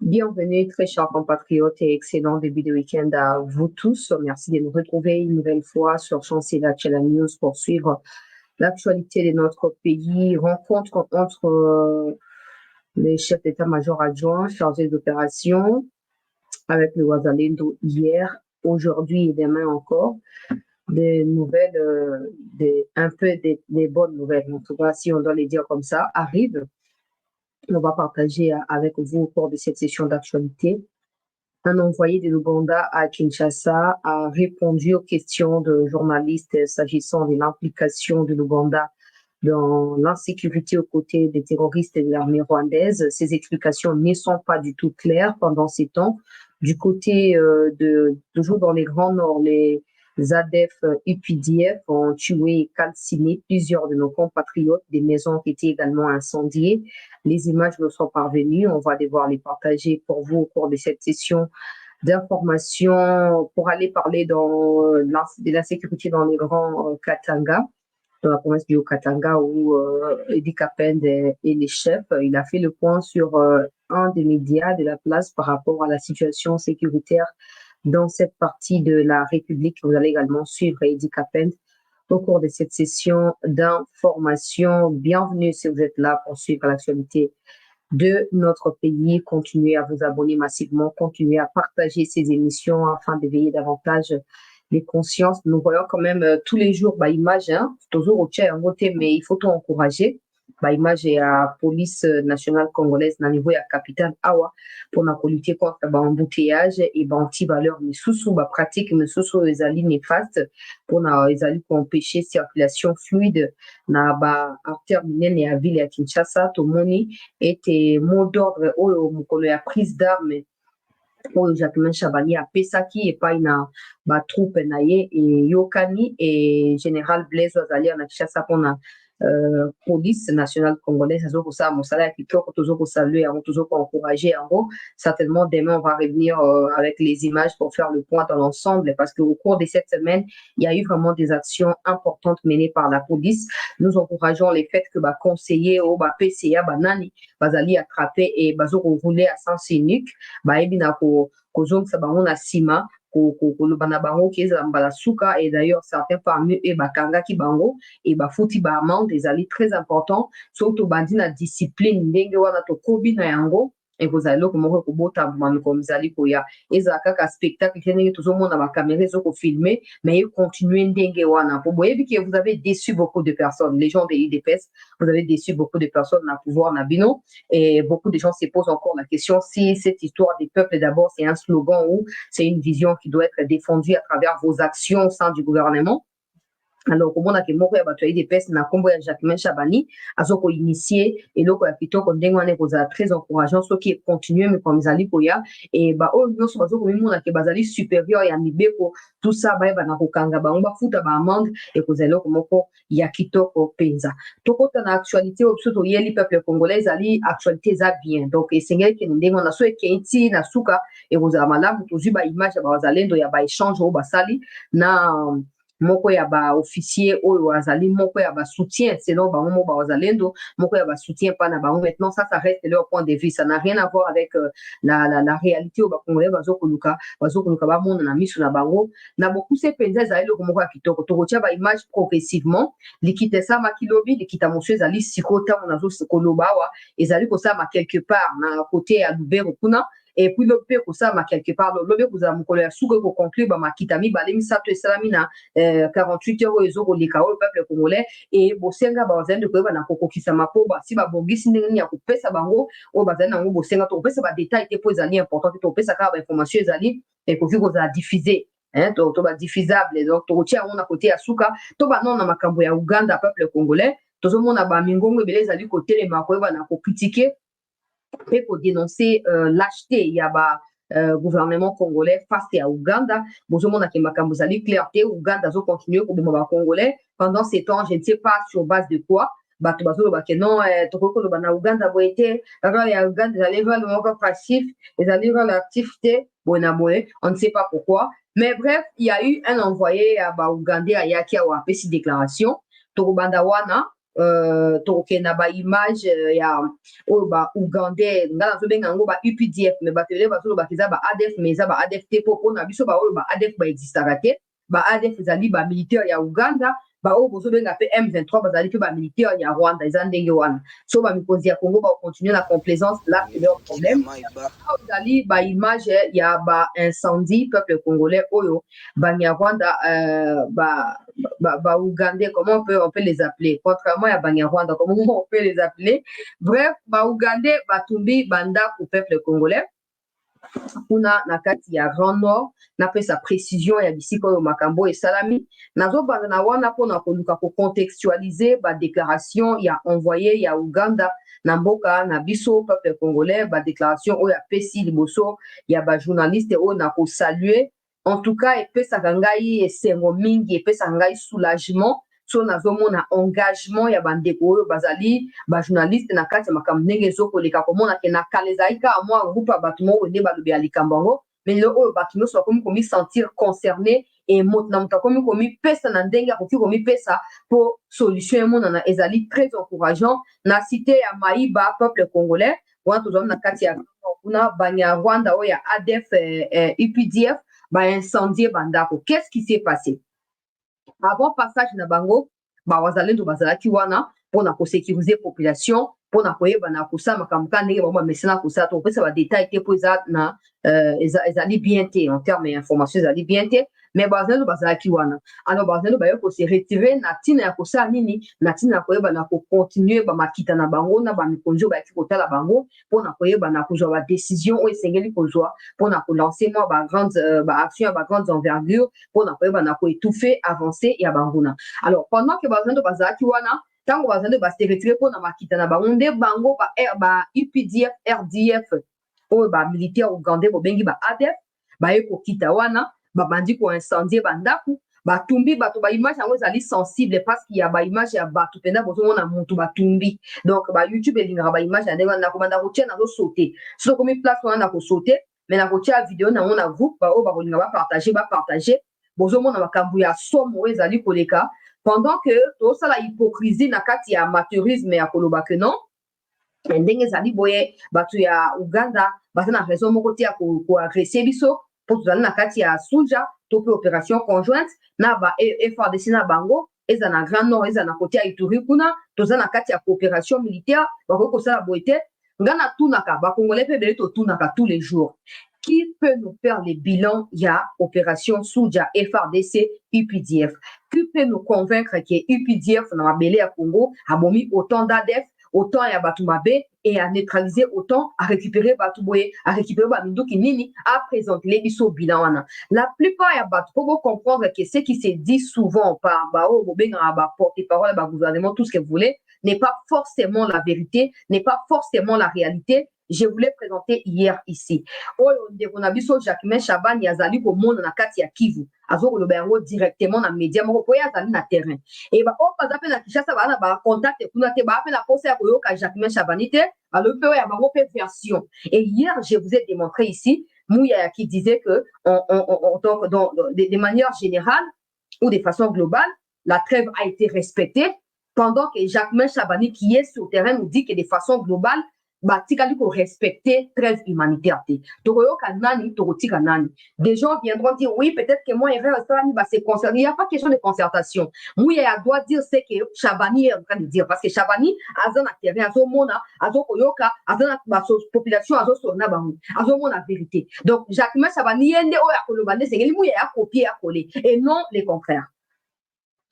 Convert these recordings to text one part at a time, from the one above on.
Bienvenue, très chers compatriotes et excellent début de week-end à vous tous. Merci de nous retrouver une nouvelle fois sur Chance et la Channel News pour suivre l'actualité de notre pays. Rencontre entre les chefs d'état-major adjoints chargés d'opération avec le Ouazalendo hier, aujourd'hui et demain encore. Des nouvelles, des bonnes nouvelles, en tout cas, si on doit les dire comme ça, arrivent. On va partager avec vous au cours de cette session d'actualité. Un envoyé de l'Ouganda à Kinshasa a répondu aux questions de journalistes s'agissant de l'implication de l'Ouganda dans l'insécurité aux côtés des terroristes et de l'armée rwandaise. Ces explications ne sont pas du tout claires pendant ces temps. Du côté toujours dans les Grands Nord, les ADF UPDF ont tué et calciné plusieurs de nos compatriotes. Des maisons ont été également incendiées. Les images nous sont parvenues. On va devoir les partager pour vous au cours de cette session d'information pour aller parler de l'insécurité dans les grands Katanga, dans la province du Haut-Katanga, où Eddie Kapend est les chefs. Il a fait le point sur un des médias de la place par rapport à la situation sécuritaire dans cette partie de la République. Vous allez également suivre Eddie Kapend au cours de cette session d'information. Bienvenue si vous êtes là pour suivre l'actualité de notre pays. Continuez à vous abonner massivement, continuez à partager ces émissions afin d'éveiller davantage les consciences. Nous voyons quand même tous les jours image, toujours au tchè voter, mais il faut tout encourager. Image et à police nationale congolaise na niveau ya capitale awa pour lutter contre l'embouteillage et anti-valeur mais sous pratique mais sous ezali néfaste pour ezali empêcher circulation fluide na artère minene ya ville ya Kinshasa. Tomoni était mot d'ordre oyo mokolo ya prise d'armes oyo Jacquemain Chabani apesaki epai na batroupe na ye eyokani e général Blaise azali na Kinshasa mpona police nationale congolaise azokosala mosala ya kitoko, tozokosalue yango, tozokoencourage yango. Certainement demain on va revenir avec les images pour faire le point dans l'ensemble parce qu'au cours de cette semaine il y a eu vraiment des actions importantes menées par la police. Nous encourageons les faits que conseillers au PCA banani bazali attrapé et bazoko rouler à sens unique baebi na kozongisa bango na nsima koloba na bango kezala mbala suka et d'ailleurs certains parmi eux bakangaki bango et bafuti baamende ezali très important soki tobandi na discipline ndenge wana tokobi na yango ekozala eloko moko ekobotama mikolo mizali koya ezala kaka spectacle te ndenge tozomona bacaméra ezokofilme mais econtinue ndenge wana po boyebi ke vous avez déçu beaucoup de personnes, les gens de l'UDPS, vous avez déçu beaucoup de personnes na pouvoir na bino et beaucoup de gens se posent encore la question si cette histoire des peuples d'abord c'est un slogan ou c'est une vision qui doit être défendue à travers vos actions au sein du gouvernement. Alors komona ke moko ya bato ya UDPS na kombo ya Jacquemain Chabani azoko initier eloko ya kitoko ndenge wana ekozala très encourageant soki continue mikolo mizali koya e oyo nyonso bazoko mimona ke bazali supérieur ya mibeko tout ça bayeba na kokanga bango bafuta baamende ekozala eloko moko ya kitoko mpenza. Tokota na actualité oyo biso toyeli peuple congolais ezali actualité eza bien donc esengeli kende ndenge wana so ekei ti na suka ekozala malamu tozwi baimage ya bazalendo ya baéchange oyo basali na moko ya officier oyo azali moko ya soutien selon bango mo bazalendo moko ya soutien pas na bango. Maintenant ça reste leur point de vue, ça n'a rien à voir avec la réalité au Congolais bazokoluka bamona na miso na bango na beaucoup ces penza ezali loko moko ya kitoko tokotia ba image progressivement likite sa makilobi likita monsieur ezali sikota monazo koloba wa ezali kosama quelque part na côté ya Lubero kuna et puis le pe kosama quelque part lobe kozala mokolo ya suka ko conclure ba makita mibale misato esalami na 48 heures ezokoleka oyo peuple congolais et bosenga bazali de koyeba na kokokisa mpo basi babongisi ndenge nini ya kopesa bango oyo bazali nango bosenga tokopesa badetail te mpo ezali important te tokopesa kaka bainformation ezali ekoki kozala diffuse to badiffusable donc tokotia yango na kote ya suka to banona na makambo ya Uganda peuple congolais tozomona bamingongo ebele ezali kotelema koyeba na kokritike et pour dénoncer l'acheter il y a gouvernement congolais face à Ouganda. Bozomona ke makambo zali clarté Ouganda zo continuer ko boma ba congolais pendant ces temps, je ne sais pas sur base de quoi. Bato bazoloba ke non tokoko loba na Ouganda boete alors ya Ouganda zali va le moko passif et zali va l'activité bona boye on ne sait pas pourquoi mais bref il y a eu un envoyé à Ougandais ayaki a apesi déclaration tokobanda wana toke na ba image ya oyo ba Ougandais nga nazobenga yango ba UPDF mais bato ebele bazoloba eza ba ADF mais eza ba ADF te mpo na biso baoyo ba ADF baexistaka te ba ADF ezali ba militaire ya Uganda baoyo bozobenga mpe M23 bazali mpe ba militaire ya Rwanda eza ndenge wana so bamikonzi ya Congo bakocontinue na complaisance là c'est leur problème ezali ba image ya ba incendie peuple congolais oyo Banyarwanda ba Ougandais, comment on peut les appeler? Contrairement à Banyarwanda, comment on peut les appeler? Bref, ba Ougandais, Batumbi, Banda au peuple congolais. Kuna na kati ya Grand Nord, na pe sa précision ya bisiko yo makambo et salami. Nazo banda na wana pona koluka ko contextualiser ba déclaration ya envoyé ya Uganda na mboka na biso peuple congolais ba déclaration o ya pesi liboso ya ba journaliste o na ko saluer en tout cas epesaka ngai esengo mingi epesaka ngai soulagement so nazomona engagement ya bandeko oyo bazali bajournaliste na kati ya makambo ndenge ezokoleka komona ke na kala ezali kaka mwa groupe ya bato moko nde balobi ya likambo yango mais lelo oyo bato nyonso bakomi komisentir concerné e moto na moto akomi komipesa na ndenge akoki komipesa mpo solution emonana ezali très encourageant na cité ya Maïba peuple congolais wana tozwami na kati ya kuna Banyarwanda oyo ya ADF UPDF incendié bandako. Qu'est-ce qui s'est passé? Avant passage na bango, wazalendo bazalaki wana pona ko sécuriser population, pona koyeba na kosa makamka ndenge ba mesena kosa to pesa ba détail te po na ezali bien te en termes d'information ezali bien te mais bazalendo bazalaki wana. Alors bazalendo ba yoko se retirer na tina ya kosa nini na tina koyeba na ko continuer ba makita na bango na ba mikonjo ba ki kotala bango pona koyeba na kozwa ba décision o esengeli kozwa pona ko lancer moi ba grande ba action ba grande envergure pona koyeba na ko étouffer avancer ya banguna. Alors pendant que bazalendo bazalaki wana tango bazalendo ba se retirer pona makita na bango nde bango ba UPDF RDF oyo ba militaire ougandais bobengi ba ADF baye kokita wana babandi ko incendier bandako batumbi bato ba image yango ezali sensible parce qu'il y a ba image ya bato penda bozomona mutu batumbi donc ba YouTube elingaka ba image ya ndenge wana komanda kotia nazo sauter so komi place wana ko sauter mais na kotia vidéo na mona groupe ba oyo bakolinga ba partager bozomona makambo ya somo ezali koleka pendant que tosala hypocrisie na kati ya amateurisme ya koloba que non ndenge ezali boye bato ya Uganda baza na raison moko te ya koagresse biso mpo tozali na kati ya Suja to mpe opération conjointe na ba FARDC na bango eza na Grand Nord eza na kote ya Ituri kuna toza na kati ya coopération militaire bakoki kosala boye te nga natunaka bakongolais mpe ebele totunaka tous les jours qui peut nous faire le bilan ya opération Suja FARDC UPDF qui peut nous convaincre que UPDF na mabele ya Congo abomi autant d'ADF autant ya batu mabe et à neutraliser autant à récupérer batu boye à récupérer baminduki nini à présenter les biso bilan wana la plupart ya batu pour comprendre que ce qui se dit souvent par bao bobenga ba porte-parole ba gouvernement tout ce que vous voulez n'est pas forcément la vérité n'est pas forcément la réalité. Je voulais présenter hier ici. Oyo ndeko na biso Jacquemain Chabani azali komona na kati ya Kivu. Azokoloba yango directement na média moko po azali na terrain. Et ba o paza pe na Kinshasa ba na ba contact kuna te ba pe na poste ya koyoka Jacquemain Chabani te, ba le pe ya bango pe version. Et hier je vous ai démontré ici Mouya qui disait que de manière générale ou de façon globale, la trêve a été respectée pendant que Jacquemain Chabani qui est sur terrain nous dit que de façon globale batikali ko respecter trêve humanitaire te tokoyoka nani tokotika nani des gens viendront dire oui peut-être que moi Salami va se concerter il n'y a pas question de concertation Mouya doit dire ce que Chabani est en train de dire parce que Chabani azana terrain azomona azokoyoka azana ba population azosona bango azomona la vérité donc Jacquemain Chabani yende oya koloba ndesengeli Mouya ya copier ya coller et non le contraire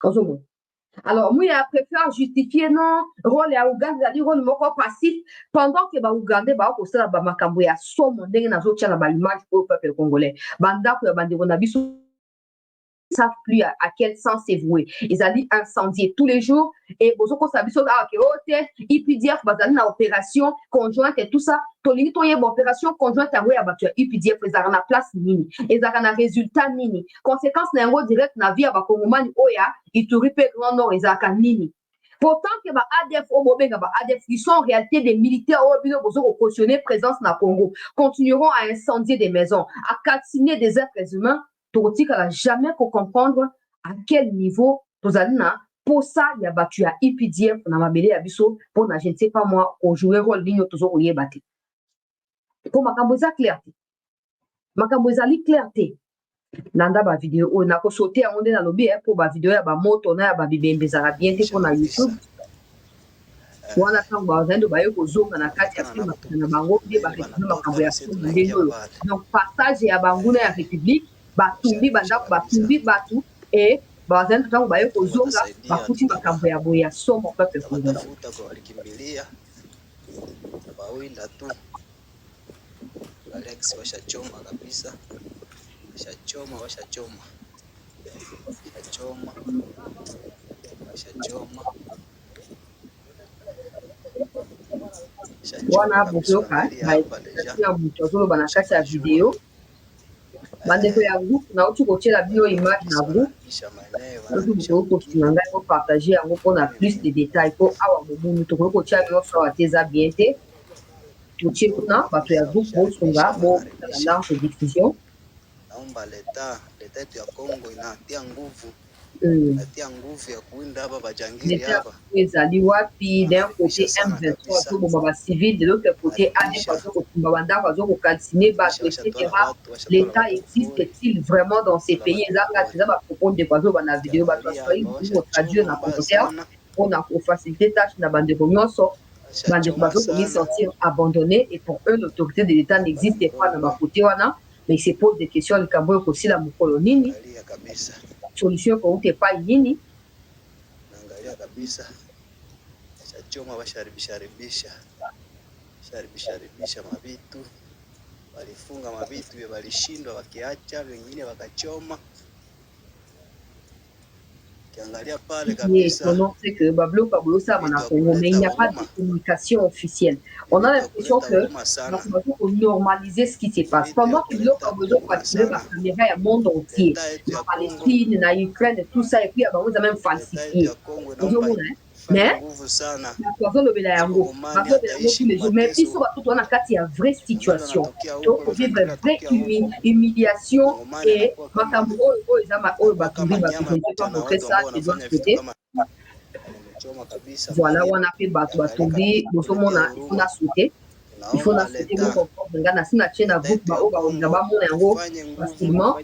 azomona. Alors, moi, je préfère justifier non, rôle à Ouganda, c'est-à-dire rôle moko passif, pendant que ba Ouganda, ba ko sala ba makambo ya somo ndenge na zo tia na ba image au peuple congolais. Banda ko ya bandeko na biso savent plus à quel sens c'est voué. Ils allaient incendier tous les jours et bozoko sabiso ah que ote IPDF bazali na opération conjointe et tout ça. Tolingi toye ba opération conjointe à ya batu IPDF ezaka na place nini. Ezaka na résultat nini. Conséquence na yango direct na vie ya ba Kongomani oya Ituri pe Grand Nord ezaka nini. Pourtant que ba ADF au Bobenga ba ADF qui sont en réalité des militaires au bino bozoko cautionner présence na Congo continueront à incendier des maisons, à calciner des êtres humains. Tokotika la jamais pour comprendre à quel niveau tozali na Pour ça, il y a battu à IPDF, on a mabélé à Bisso, pour je ne sais pas moi, au jouer rôle, ligne toujours au battu. Pour ma camboza clarté. Ma camboza li clarté. Nanda ba vidéo, on a sauté à onde na lobby, pour ba vidéo, ya ba moto, na ya ba bibembe za bien, pour na YouTube. Wana kamba zendo ba yo kozonga na kati ya film na bango de ba récupérer makambo ya film ndendo. Donc passage ya banguna ya République, ba tumbi banda ba tumbi batu et ba zendo tango ba yo kozonga ba kuti makambo ya boya somo peuple congolais. Tafuta kwa walikimbilia bawinda tu. Alex washachoma kabisa. Washachoma. Washachoma. Wana bukoka ya mutozolo banakati ya video bandeko ya groupe na uti kotiela bino image na groupe otu bokoki kosuna ngai kopartage yango mpona plus de détails mpo awa mobulu tokoki kotia nyonso awa te eza bien te totie kuna bato ya groupe bosunga bosala large diffusion. Naomba leta yetu ya Kongo inatia nguvu ya kuinda hapa bajangiri hapa. Ezali wapi d'un côté M23 tobomba bacivil, de l'autre côté ADF bazokotumba bandako bazokokalcine bato etc. L'état existe-t-il vraiment dans ces pays? eza bapropos ndeko azoba na video bato baswahili kotraduire na commentaire mpona kofacilite tâche na bandeko nyonso. Bandeko bazokomi sentir abandonné et pour eux l'autorité de l'état n'existe pas na bakote wana, mais ils se posent des questions likambo oyo kosila mokolo nini, solution ekouta epai nini. Naangalia kabisa chachoma basharibisha mabitu, walifunga mabitu walishindwa, wakiacha wengine wakachoma. Kiangalia pale kabisa c'est que Bablo Pablo ça mais il n'y a pas de communication officielle. On a l'impression que on normaliser ce qui se passe. Pendant que Bablo Pablo participe la caméra au monde entier, la Palestine, la Ukraine, tout ça, et puis on a même falsifié. Mais la personne de la yango, mais puis sur tout on a quatre vraie situation. Donc on vit une vraie humiliation et makambo oyo batumbi pas montrer ça de l'autre côté. Voilà, on a fait bato batumbi bozomona il faut na sauter. Il faut la sauter pour comprendre ngana sina chaîne à groupe ba o ba on ba mona yango facilement.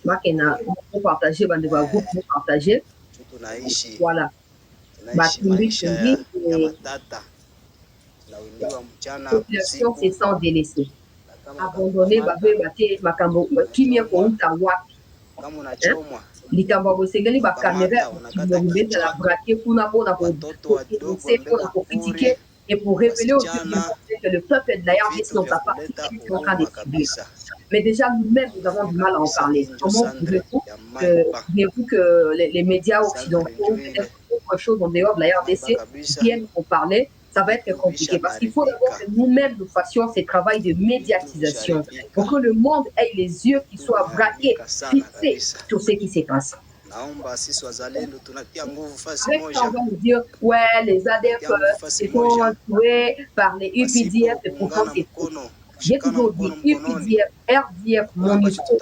Makena pour partager bande ba groupe pour partager. Voilà. Population se sent délaissée. Abandonné, makambo kimia kouta wapi. Likambo bosengeli ba caméra qui la braquer kuna pona ko critiquer et pour révéler aussi que le peuple de la RDC n'ont pas participé en train de subir. Mais déjà, nous-mêmes, nous avons du mal à en parler. Comment voulez-vous que les médias occidentaux, peut-être autre chose en dehors de la RDC, viennent en parler? Ça va être compliqué parce qu'il faut d'abord que nous-mêmes nous fassions ce travail de médiatisation pour que le monde ait les yeux qui soient braqués, fixés sur ce qui se passe. Avec ça, on va nous dire, ouais, les ADF sont tués par les UPDF et pourtant c'est faux. J'ai toujours dit, UPDF, RDF, MONUSCO,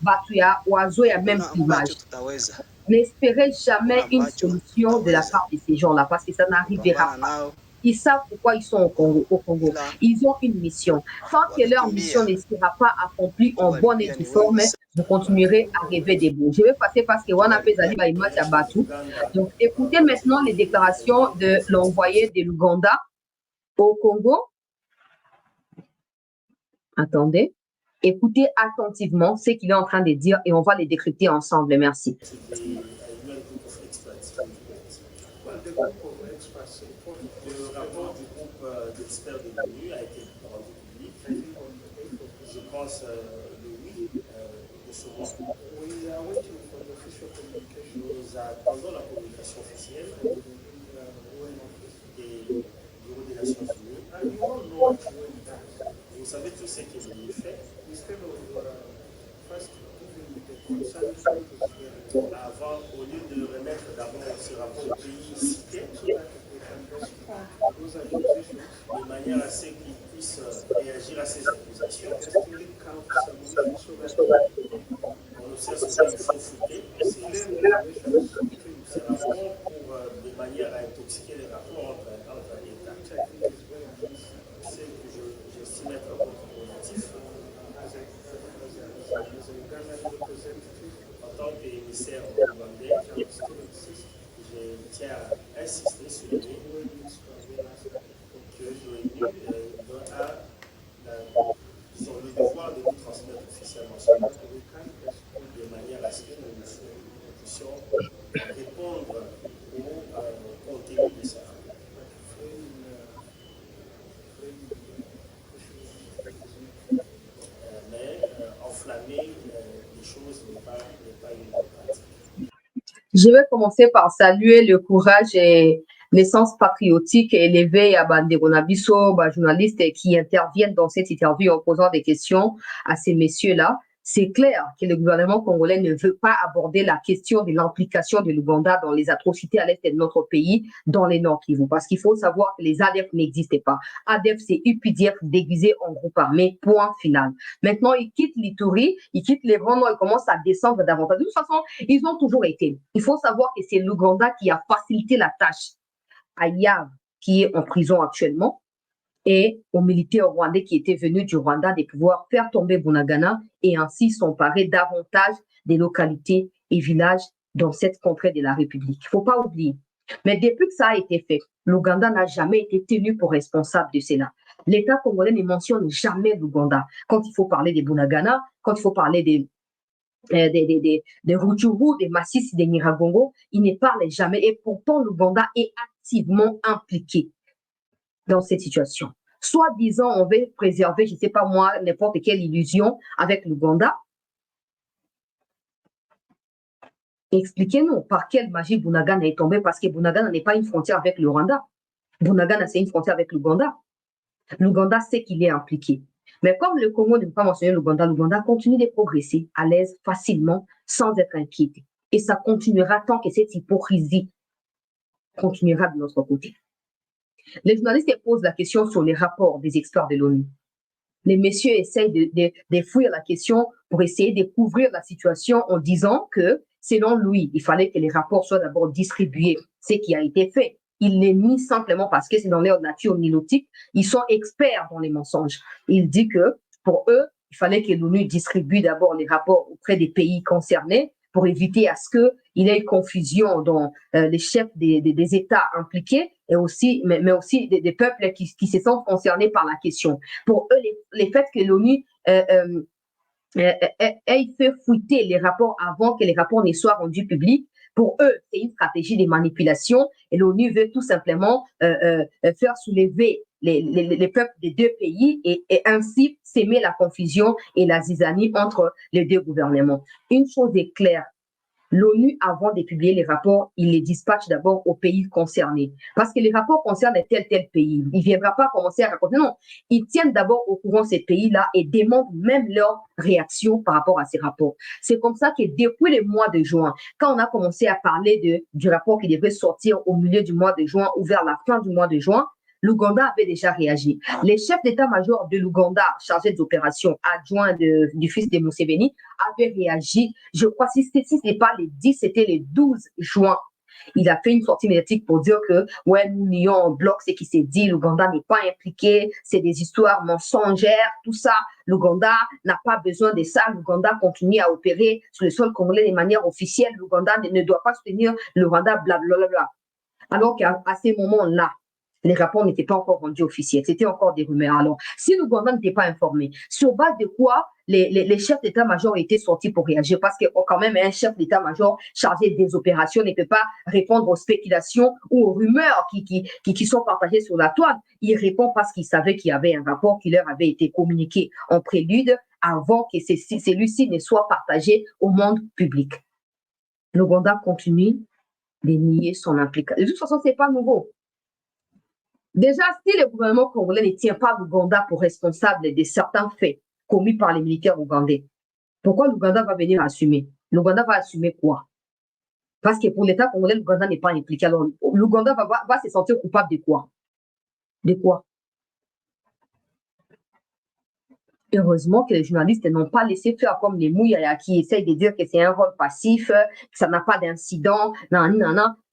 Batuya, Oiseau, il y a même image. N'espérez jamais une solution de la part de ces gens-là parce que ça n'arrivera pas. Ils savent pourquoi ils sont au Congo. Ils ont une mission. Tant que leur mission ne sera pas accomplie en bonne et due forme, vous continuerez à rêver des bouts. Je vais passer parce que Wana Pezali va y mettre à Batou. Donc, écoutez maintenant les déclarations de l'envoyé de l'Ouganda au Congo. Attendez. Écoutez attentivement ce qu'il est en train de dire et on va les décrypter ensemble. Merci. Le rapport du groupe d'experts de l'ONU a été rendu public, je pense le 8 de ce mois. We are waiting for the official communication. Nous attendons la communication officielle des bureaux des Nations Unies. And you all know what UN does. Vous savez tout ce qu'il fait. Instead of first giving the concern avant, au lieu de remettre d'abord ce rapport au pays cité, de manière à ce qu'ils puissent réagir à ces accusations. On observe ce qu'il faut fouter. S'il est chose n'est pas une bonne pratique. Je vais commencer par saluer le courage et l'essence patriotique élevée à Bandebonabiso, journalistes qui interviennent dans cette interview en posant des questions à ces messieurs-là. C'est clair que le gouvernement congolais ne veut pas aborder la question de l'implication de l'Ouganda dans les atrocités à l'est de notre pays, dans les Nord Kivu. Parce qu'il faut savoir que les ADF n'existaient pas. ADF, c'est UPDF déguisé en groupe armé, point final. Maintenant, ils quittent l'Ituri, ils quittent les grands Nord, ils commencent à descendre davantage. De toute façon, ils ont toujours été. Il faut savoir que c'est l'Ouganda qui a facilité la tâche à Yav, qui est en prison actuellement, et aux militaires rwandais qui étaient venus du Rwanda de pouvoir faire tomber Bunagana et ainsi s'emparer davantage des localités et villages dans cette contrée de la République. Il ne faut pas oublier. Mais depuis que ça a été fait, l'Ouganda n'a jamais été tenu pour responsable de cela. L'État congolais ne mentionne jamais l'Ouganda. Quand il faut parler des Bunagana, quand il faut parler des Rutshuru, des Massis, des Nyiragongo, il ne parle jamais. Et pourtant, l'Ouganda est activement impliqué dans cette situation. Soit disant, on veut préserver, je ne sais pas moi, n'importe quelle illusion avec l'Ouganda. Expliquez-nous par quelle magie Bunagana est tombé, parce que Bunagana n'est pas une frontière avec le Rwanda. Bunagana, c'est une frontière avec l'Ouganda. L'Ouganda sait qu'il est impliqué. Mais comme le Congo ne veut pas mentionner l'Ouganda continue de progresser à l'aise, facilement, sans être inquiété. Et ça continuera tant que cette hypocrisie continuera de notre côté. Les journalistes posent la question sur les rapports des experts de l'ONU. Les messieurs essayent de fouiller la question pour essayer de couvrir la situation en disant que, selon lui, il fallait que les rapports soient d'abord distribués, ce qui a été fait. Il les nie simplement parce que c'est dans leur nature nilotique. Ils sont experts dans les mensonges. Il dit que, pour eux, il fallait que l'ONU distribue d'abord les rapports auprès des pays concernés pour éviter à ce qu'il y ait confusion dans les chefs des États impliqués et aussi, mais aussi des peuples qui se sentent concernés par la question. Pour eux, les faits que l'ONU ait fait fuiter les rapports avant que les rapports ne soient rendus publics, pour eux, c'est une stratégie de manipulation et l'ONU veut tout simplement faire soulever les peuples des deux pays et ainsi s'aimer la confusion et la zizanie entre les deux gouvernements. Une chose est claire, l'ONU, avant de publier les rapports, il les dispatche d'abord aux pays concernés. Parce que les rapports concernent tel pays. Il ne viendra pas commencer à raconter. Non, ils tiennent d'abord au courant ces pays-là et demandent même leur réaction par rapport à ces rapports. C'est comme ça que depuis le mois de juin, quand on a commencé à parler du rapport qui devrait sortir au milieu du mois de juin ou vers la fin du mois de juin, l'Ouganda avait déjà réagi. Les chefs d'état-major de l'Ouganda, chargés d'opérations, adjoints du fils de Museveni, avaient réagi. Je crois, si ce n'est pas le 10, c'était le 12 juin. Il a fait une sortie médiatique pour dire que, ouais, nous nions en bloc ce qui s'est dit, l'Ouganda n'est pas impliqué, c'est des histoires mensongères, tout ça. L'Ouganda n'a pas besoin de ça. L'Ouganda continue à opérer sur le sol congolais de manière officielle. L'Ouganda ne doit pas soutenir le Rwanda, blablabla. Alors qu'à ces moments-là, les rapports n'étaient pas encore rendus officiels. C'était encore des rumeurs. Alors, si l'Ouganda n'était pas informé, sur base de quoi les chefs d'état-major étaient sortis pour réagir? Parce que quand même, un chef d'état-major chargé des opérations ne peut pas répondre aux spéculations ou aux rumeurs qui sont partagées sur la toile. Il répond parce qu'il savait qu'il y avait un rapport qui leur avait été communiqué en prélude avant que celui-ci ne soit partagé au monde public. L'Ouganda continue de nier son implication. De toute façon, ce n'est pas nouveau. Déjà, si le gouvernement congolais ne tient pas l'Ouganda pour responsable de certains faits commis par les militaires ougandais, pourquoi l'Ouganda va venir assumer? L'Ouganda va assumer quoi? Parce que pour l'État congolais, l'Ouganda n'est pas impliqué. Alors, l'Ouganda va se sentir coupable de quoi? De quoi? Heureusement que les journalistes n'ont pas laissé faire comme les Mouyaya qui essayent de dire que c'est un rôle passif, que ça n'a pas d'incident,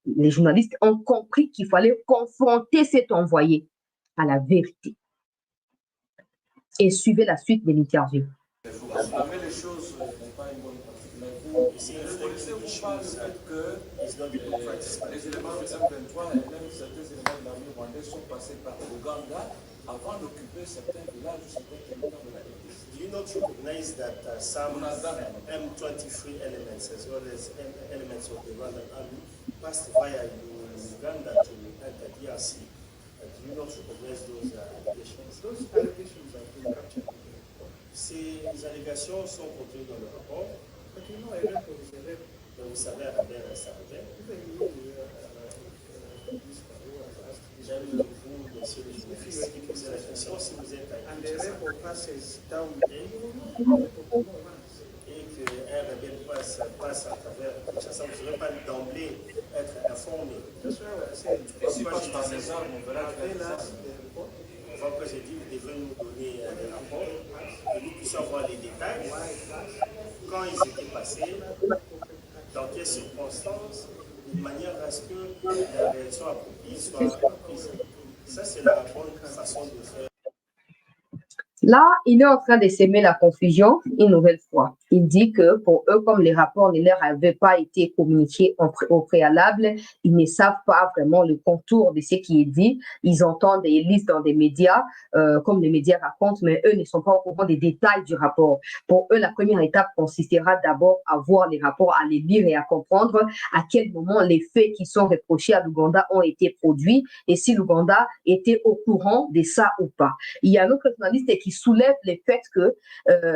Les journalistes ont compris qu'il fallait confronter cet envoyé à la vérité. Et suivez la suite de l'interview. Les choses n'est pas une bonne pratique, mais vous connaissez-vous pas le fait que les éléments de M23 et même certains éléments de l'armée rwandaise sont passés par l'Ouganda avant d'occuper certains villages ou certains territoires de la RDC? Do you not recognize that some M23 elements as well as elements of the Rwandan army passed via Uganda to enter DRC? Do you not recognize those allegations? Those allegations have been captured. Ces allégations sont contenues dans le rapport. effectivement, erreur provisionnelle, vous savez, à Robert Sargent, j'aime vous, monsieur le journaliste, qui posez la question si vous êtes à Kinshasa. Et qu'un rebelle passe à travers Kinshasa, vous ne serez pas d'emblée être informé. Pourquoi j'ai dit, vous devez nous donner des rapports, que nous puissions avoir les détails, quand ils étaient passés, dans quelles circonstances, de manière à ce que la réaction appropriée soit prise. Ça, c'est la bonne façon de faire. Là, il est en train de s'aimer la confusion une nouvelle fois. Il dit que pour eux, comme les rapports ne leur avaient pas été communiqués au préalable, ils ne savent pas vraiment le contour de ce qui est dit. Ils entendent et lisent dans des médias, comme les médias racontent, mais eux ne sont pas au courant des détails du rapport. Pour eux, la première étape consistera d'abord à voir les rapports, à les lire et à comprendre à quel moment les faits qui sont reprochés à l'Ouganda ont été produits et si l'Ouganda était au courant de ça ou pas. Il y a un autre journaliste qui soulève le fait que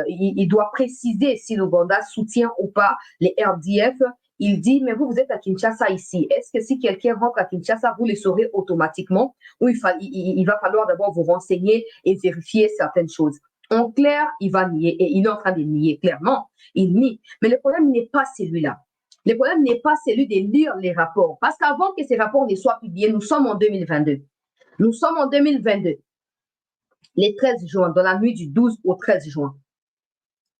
il doit préciser si l'Ouganda soutient ou pas les RDF. Il dit, mais vous êtes à Kinshasa ici. Est-ce que si quelqu'un rentre à Kinshasa, vous le saurez automatiquement ou il va falloir d'abord vous renseigner et vérifier certaines choses? En clair, il va nier et il est en train de nier clairement. Il nie. Mais le problème n'est pas celui-là. Le problème n'est pas celui de lire les rapports. Parce qu'avant que ces rapports ne soient publiés, nous sommes en 2022. Nous sommes en 2022. Les 13 juin, dans la nuit du 12 au 13 juin,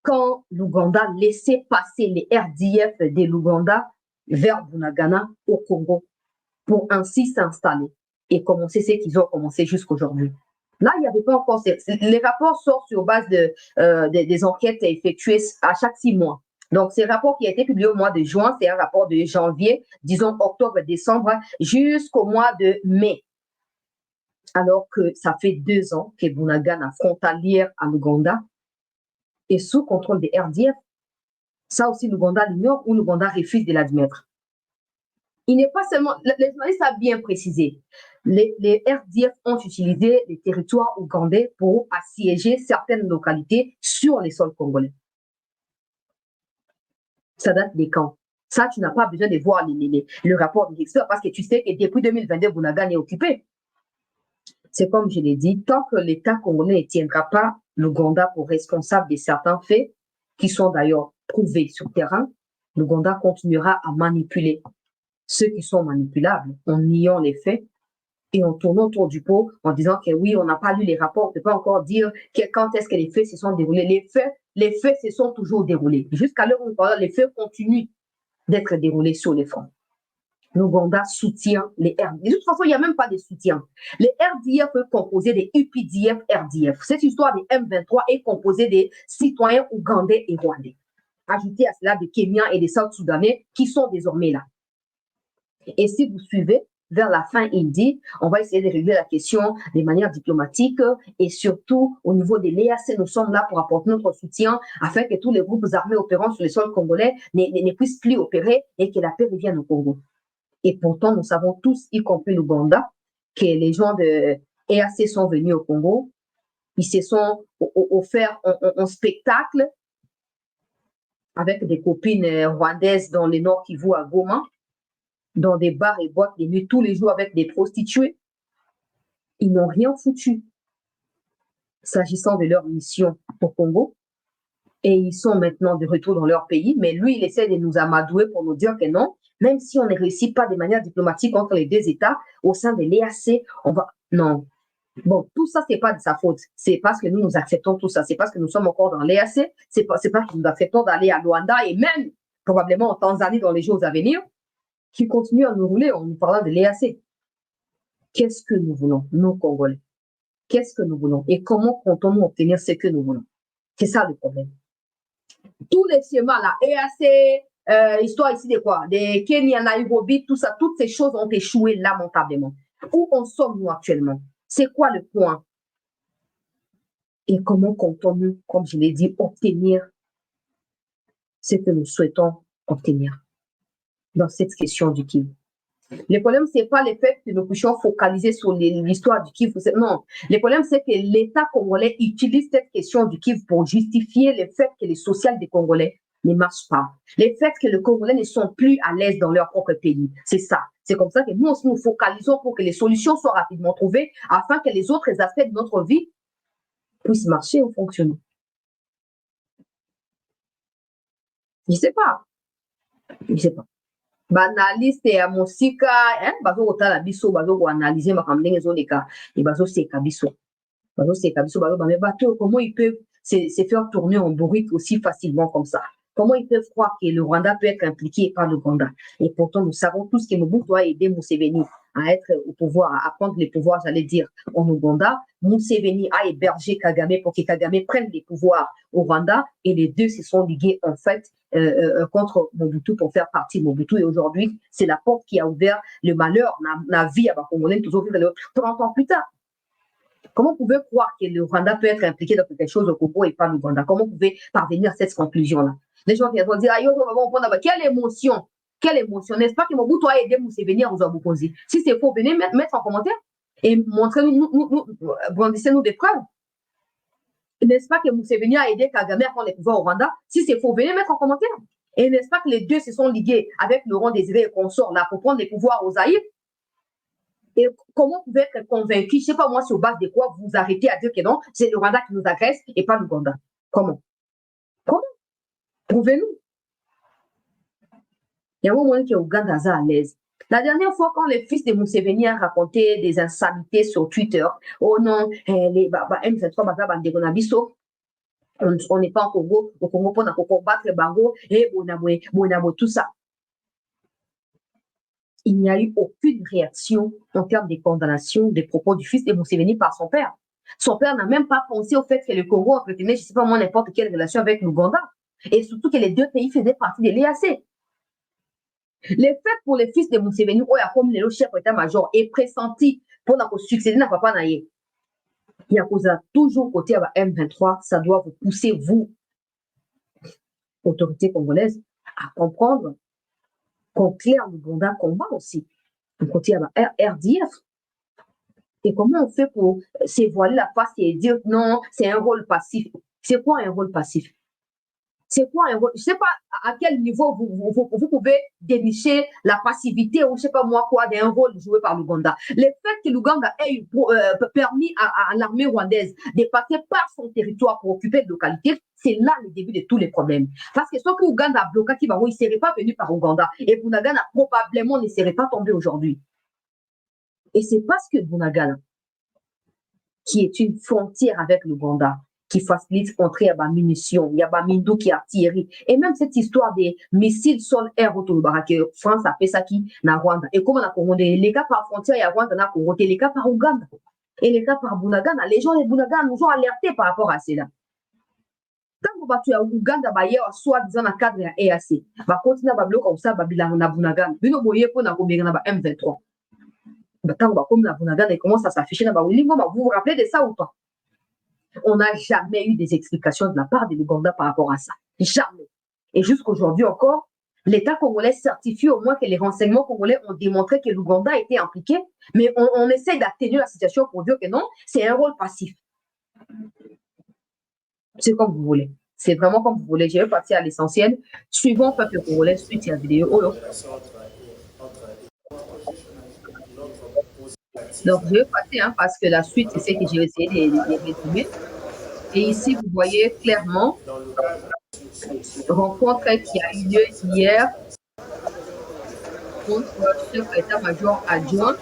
quand l'Ouganda laissait passer les RDF de l'Ouganda vers Bunagana au Congo pour ainsi s'installer et commencer ce qu'ils ont commencé jusqu'aujourd'hui. Là, il n'y avait pas encore... Les rapports sortent sur base des enquêtes effectuées à chaque 6 mois. Donc, ces rapports qui a été publié au mois de juin, c'est un rapport de janvier, disons octobre, décembre, jusqu'au mois de mai. Alors que ça fait 2 ans que Bunagana, frontalière à l'Ouganda, est sous contrôle des RDF. Ça aussi, l'Ouganda l'ignore ou l'Ouganda refuse de l'admettre. Il n'est pas seulement... Les journalistes a bien précisé. Les RDF ont utilisé les territoires ougandais pour assiéger certaines localités sur les sols congolais. Ça date des camps. Ça, tu n'as pas besoin de voir le rapport des experts parce que tu sais que depuis 2022, Bunagana est occupé. C'est comme je l'ai dit, tant que l'État congolais ne tiendra pas l'Ouganda pour responsable de certains faits, qui sont d'ailleurs prouvés sur terrain, l'Ouganda continuera à manipuler ceux qui sont manipulables en niant les faits et en tournant autour du pot en disant que oui, on n'a pas lu les rapports, on ne peut pas encore dire quand est-ce que les faits se sont déroulés. Les faits se sont toujours déroulés. Jusqu'à l'heure où on parle, les faits continuent d'être déroulés sur les fronts. L'Ouganda soutient les RDF. De toute façon, il n'y a même pas de soutien. Les RDF peuvent composer des UPDF RDF. Cette histoire des M23 est composée des citoyens ougandais et rwandais. Ajoutez à cela des Kenyans et des South-Soudanais qui sont désormais là. Et si vous suivez, vers la fin, il dit, on va essayer de régler la question de manière diplomatique et surtout au niveau de l'EAC, nous sommes là pour apporter notre soutien afin que tous les groupes armés opérant sur le sol congolais ne puissent plus opérer et que la paix revienne au Congo. Et pourtant, nous savons tous, y compris l'Ouganda, que les gens de EAC sont venus au Congo. Ils se sont offerts un spectacle avec des copines rwandaises dans le Nord Kivu à Goma, dans des bars et boîtes de nuit tous les jours avec des prostituées. Ils n'ont rien foutu s'agissant de leur mission au Congo. Et ils sont maintenant de retour dans leur pays. Mais lui, il essaie de nous amadouer pour nous dire que non, même si on ne réussit pas de manière diplomatique entre les deux États, au sein de l'EAC, on va... Non. Bon, tout ça, c'est pas de sa faute. C'est parce que nous acceptons tout ça. C'est parce que nous sommes encore dans l'EAC. C'est parce que nous acceptons d'aller à Luanda et même probablement en Tanzanie dans les jours à venir, qui continuent à nous rouler en nous parlant de l'EAC. Qu'est-ce que nous voulons, nous, Congolais? Qu'est-ce que nous voulons? Et comment comptons-nous obtenir ce que nous voulons? C'est ça le problème. Tous les schémas là, EAC, histoire ici de quoi? Des Kenya, Nairobi, tout ça, toutes ces choses ont échoué lamentablement. Où en sommes-nous actuellement? C'est quoi le point? Et comment comptons-nous, comme je l'ai dit, obtenir ce que nous souhaitons obtenir dans cette question du Kivu? Le problème, ce n'est pas le fait que nous puissions focaliser sur l'histoire du Kivu. Non. Le problème, c'est que l'État congolais utilise cette question du Kivu pour justifier le fait que les sociales des Congolais ne marche pas. Le fait que les Congolais ne sont plus à l'aise dans leur propre pays, c'est ça. C'est comme ça que nous aussi nous focalisons pour que les solutions soient rapidement trouvées afin que les autres aspects de notre vie puissent marcher ou fonctionner. Je ne sais pas. Je ne sais pas. Banaliste ya mosika bazokotala biso bazokoanalyse makambo ndenge ezoleka et bazoseka biso mais bateau comment ils peuvent se faire tourner en bourrique aussi facilement comme ça? Comment ils peuvent croire que le Rwanda peut être impliqué par l'Ouganda? Et pourtant nous savons tous que Mobutu a aidé Museveni à être au pouvoir, à prendre les pouvoirs, j'allais dire, en Ouganda. Museveni a hébergé Kagame pour que Kagame prenne les pouvoirs au Rwanda et les deux se sont ligués en fait contre Mobutu pour faire partie de Mobutu. Et aujourd'hui, c'est la porte qui a ouvert le malheur, la vie à Congolais, toujours 30 ans plus tard. Comment vous pouvez croire que le Rwanda peut être impliqué dans quelque chose au Congo et pas l'Ouganda? Comment vous pouvez parvenir à cette conclusion-là? Les gens qui vont dire, quelle émotion, n'est-ce pas que Mobutu a aidé Museveni à vous opposer? Si c'est faux, venez mettre en commentaire et montrez-nous, brandissez-nous des preuves. N'est-ce pas que Museveni a aidé Kagame à prendre les pouvoirs au Rwanda? Si c'est faux, venez mettre en commentaire. Et n'est-ce pas que les deux se sont ligués avec Laurent Désiré et consorts là pour prendre les pouvoirs aux Zaïre? Et comment vous pouvez être convaincu, je ne sais pas moi, sur base de quoi vous arrêtez à dire que non, c'est le Rwanda qui nous agresse et pas l'Ouganda? Comment? Prouvez-nous. Il y a un moment que l'Ouganda est à l'aise. La dernière fois, quand le fils de Museveni a raconté des insanités sur Twitter, oh non, M23, on n'est pas au Congo pour combattre le Bango, et tout ça. Il n'y a eu aucune réaction en termes de condamnation des propos du fils de Museveni par son père. Son père n'a même pas pensé au fait que le Congo entretenait, je ne sais pas moi, n'importe quelle relation avec l'Ouganda. Et surtout que les deux pays faisaient partie de l'EAC. Le fait pour le fils de Museveni, comme le chef d'état-major, est pressenti pour succéder à papa Naye. Il y a toujours côté à M23, ça doit vous pousser, vous, autorités congolaises, à comprendre qu'en clair, l'Ouganda combat aussi. Côté à RDF. Et comment on fait pour se voiler la face et dire non, c'est un rôle passif? C'est quoi un rôle passif? C'est quoi un rôle? Je ne sais pas à quel niveau vous pouvez dénicher la passivité ou je ne sais pas moi quoi d'un rôle joué par l'Ouganda. Le fait que l'Ouganda ait permis à l'armée rwandaise de passer par son territoire pour occuper de localités, c'est là le début de tous les problèmes. Parce que ce que l'Ouganda a bloqué, il ne serait pas venu par Ouganda. Et Bunagana probablement ne serait pas tombé aujourd'hui. Et c'est parce que Bunagana, qui est une frontière avec l'Ouganda, qui facilite l'entrée à la munitions, il y a la mindo qui est artillerie. Et même cette histoire des missiles sol-air autour du Barak, France a fait ça qui na Rwanda. Et comme on a commandé les cas par frontière, il y a Rwanda, on a commandé les cas par Ouganda. Et les cas par Bunagana, les gens de Bunagana nous ont alertés par rapport à cela. Tant que tu as Ouganda, soit disant dans le cadre de la EAC, va continuer à bloquer comme ça, Babylon na Bunagana. Bino boye pour na M23. Tant que comme na Bunagana, il commence à s'afficher dans vous vous rappelez de ça ou pas? On n'a jamais eu des explications de la part de l'Ouganda par rapport à ça. Jamais. Et jusqu'aujourd'hui encore, l'État congolais certifie au moins que les renseignements congolais ont démontré que l'Ouganda a été impliqué, mais on essaie d'atténuer la situation pour dire que non, c'est un rôle passif. C'est comme vous voulez. C'est vraiment comme vous voulez. Je vais passer à l'essentiel. Suivons peuple congolais suite à la vidéo. Donc, je vais passer parce que la suite, c'est ce que j'ai essayé de résumer. Et ici, vous voyez clairement rencontre qui a eu lieu hier contre le chef d'état-major adjoint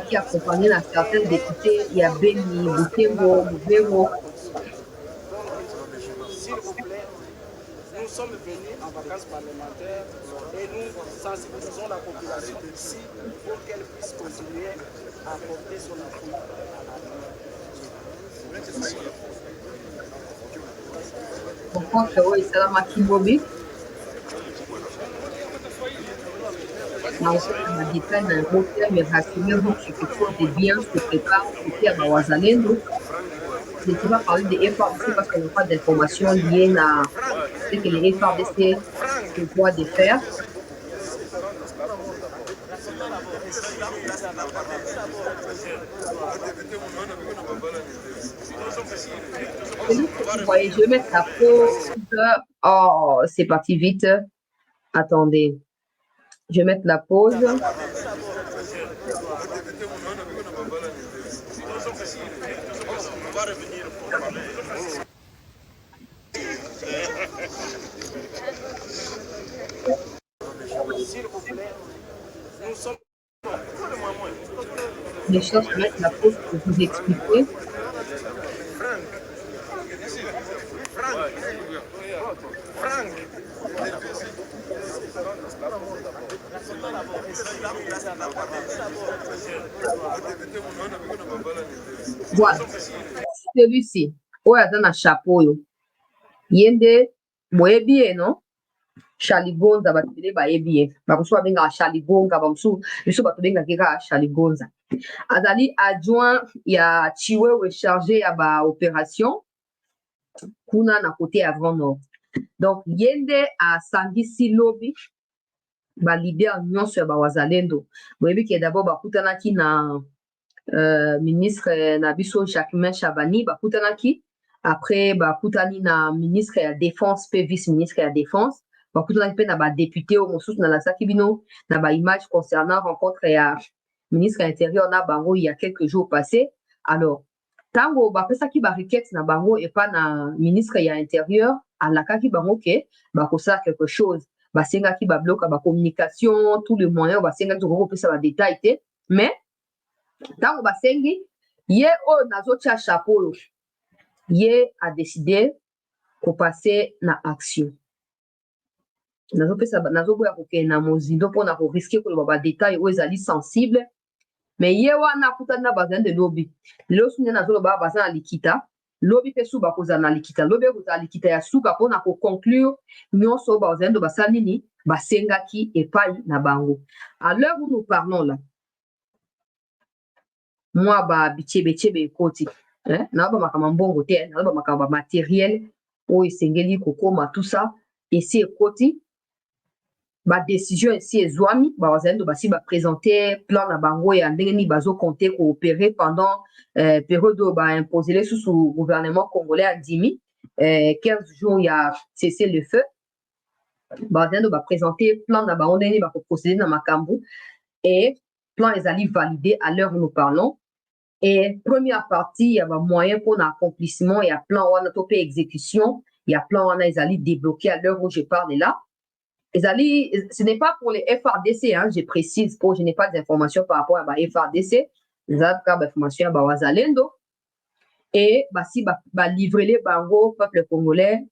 qui accompagnait un certain député. Il y a Beni, Butembo, Mubero. Nous sommes venus en vacances parlementaires et nous sensibilisons la population ici pour qu'elle puisse continuer à porter son appui à la Rencontre au Salama Kibobi. On a dépeint un hôtel, mais rassurez-vous que quelque chose de bien se prépare au terme à Ouazalendo. Je ne sais pas parler des FRDC parce qu'on n'a pas d'informations liées à ce que les FRDC se voient de faire. Vous voyez, je vais mettre la pause. Oh, c'est parti vite. Attendez. Je vais mettre la pause. S'il vous plaît, nous sommes. Les choses, je vais mettre la pause pour vous expliquer. Voilà. Celui-ci. Oh, il y a un chapeau. Yende, boye bien, non? Chaligonza, batubile baye bien. Bakusuwa benga chaligonga, bamsu, biso batubenga keka chaligonza. Azali adjoint ya Chiwewe chargé ya ba opération kuna na côté avant nord. Donc yende a sangisi lobby ba leader nyonso ya ba wazalendo. Boyebi ke d'abord bakutanaki na ministre na biso Jacquemain Chabani bakutanaki, après bakutani na ministre ya défense pe vice ministre ya défense, bakutanaki pe na ba député o mosusu na lasaki bino na ba image concernant rencontre ya ministre intérieur na bango il y a quelques jours passés. Alors tango bapesaki ba requête na bango et pas na ministre ya intérieur alakaki bango ke bakosala quelque chose, basengaki babloka ba communication tous les moyens, basengaki kokopesa ba détail te, mais tango basengi ye oyo nazotia chapeau ye a décidé kopase na action. Nazoboya kokende na mozindo mpona koriske koloba ba détail oyo ezali sensible, mais ye wana akutani na bazali de lobi lelo sunde nazoloba baza na likita lobi mpe su bakozala na likita lobi ekozala likita ya suka mpona koconclure nyonso oyo bazali do basala nini basengaki epai na bango. À l'heure où nous parlons là, moi ba bichebe ekoti na ba makama mbongo te, na ba makama matériel oyo esengeli kokoma tout ça esi ekoti ba décision esi ezwami bazalendo basi ba présenter plan na bango ya ndenge nini bazo compter coopérer pendant période oyo ba imposer sous gouvernement congolais andimi 15 jours ya cesser le feu, bazalendo ba présenter plan na bango ndenge nini ba procéder na makambo et plan ezali validé à l'heure où nous parlons. Et première partie, il y a un moyen pour l'accomplissement, il y a plan wana topé exécution, il y a plan wana ezali débloqué à l'heure où je parle là. Ezali, ce n'est pas pour les FRDC, hein, je précise, je n'ai pas d'informations par rapport à la FRDC, les autres informations à Wazalendo. Et si livrer les bango peuple congolais